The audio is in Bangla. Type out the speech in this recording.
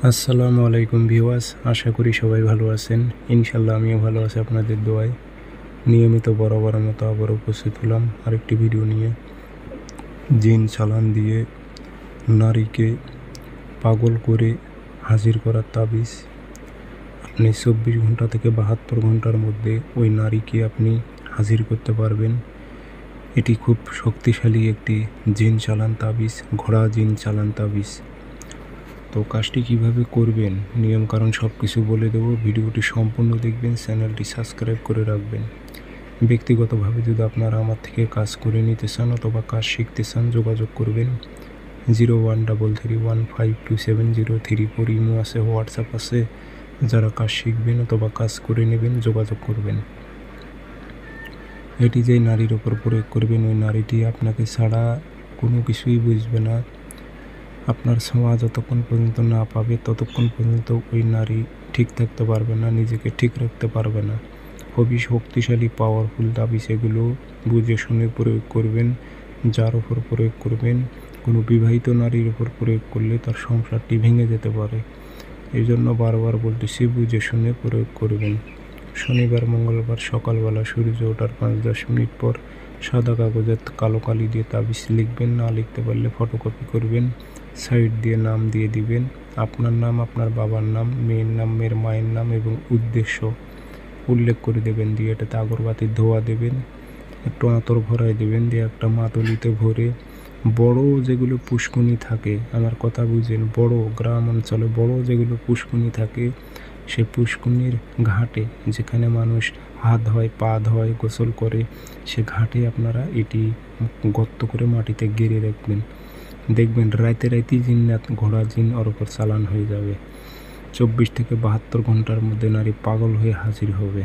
আসসালামু আলাইকুম ভিউয়ার্স, আশা করি সবাই ভালো আছেন। ইনশাল্লাহ আমিও ভালো আছি আপনাদের দোয়ায়। নিয়মিত বরাবরের মতো আবার উপস্থিত হলাম আরেকটি ভিডিও নিয়ে। জিন চালান দিয়ে নারীকে পাগল করে হাজির করার তাবিজ। আপনি 24 ঘন্টা থেকে 72 ঘন্টার মধ্যে ওই নারীকে আপনি হাজির করতে পারবেন। এটি খুব শক্তিশালী একটি জিন চালান তাবিজ, ঘোড়া জিন চালান তাবিজ। তো কাজটি কিভাবে করবেন, নিয়মকানুন সব কিছু বলে দেবো। ভিডিওটি সম্পূর্ণ দেখবেন, চ্যানেলটি সাবস্ক্রাইব করে রাখবেন। ব্যক্তিগতভাবে যদি আপনারা আমার থেকে কাজ করে নিতে চান অথবা কাজ শিখতে চান, যোগাযোগ করবেন 0133152703। ইমো আছে, হোয়াটসঅ্যাপ আছে। যারা কাজ শিখবেন অথবা কাজ করে নেবেন যোগাযোগ করবেন। এটি যে নারীর ওপর প্রয়োগ করবেন, ওই নারীটি আপনাকে ছাড়া কোনো কিছুই বুঝবে না। আপনার ছোঁয়া যতক্ষণ পর্যন্ত না পাবে ততক্ষণ পর্যন্ত ওই নারী ঠিক থাকতে পারবে না, নিজেকে ঠিক রাখতে পারবে না। খুবই শক্তিশালী পাওয়ারফুল তাবিজ এগুলো। বুঝে শুনে প্রয়োগ করবেন। যার ওপর প্রয়োগ করবেন, কোনো বিবাহিত নারীর ওপর প্রয়োগ করলে তার সংসারটি ভেঙে যেতে পারে। এই জন্য বারবার বলতেছি, বুঝে শুনে প্রয়োগ করবেন। শনিবার মঙ্গলবার সকালবেলা সূর্য ওঠার 5-10 মিনিট পর সাদা কাগজে কালো কালি দিয়ে তাবিজ লিখবেন। না লিখতে পারলে ফটোকপি করবেন, সাইড দিয়ে নাম দিয়ে দিবেন। আপনার নাম, আপনার বাবার নাম, মেয়ের নাম, মেয়ের মায়ের নাম এবং উদ্দেশ্য উল্লেখ করে দেবেন। দিয়ে এটাতে আগরবাতির ধোয়া দেবেন, একটু আতর ভরাই দেবেন। দিয়ে একটা মাদলিতে ভরে বড় যেগুলো পুষ্কুনি থাকে, আমার কথা বুঝেন, বড় গ্রাম অঞ্চলে বড় যেগুলো পুষ্কুনি থাকে, সে পুষ্কুনির ঘাটে যেখানে মানুষ হাত ধোয়, পা ধোয়, গোসল করে, সে ঘাটে আপনারা এটি গর্ত করে মাটিতে গেড়ে রাখবেন। দেখবেন রাইতে জিন্নাত, ঘোড়া জিন ওর ওপর চালান হয়ে যাবে। 24 থেকে 72 ঘন্টার মধ্যে নারী পাগল হয়ে হাজির হবে।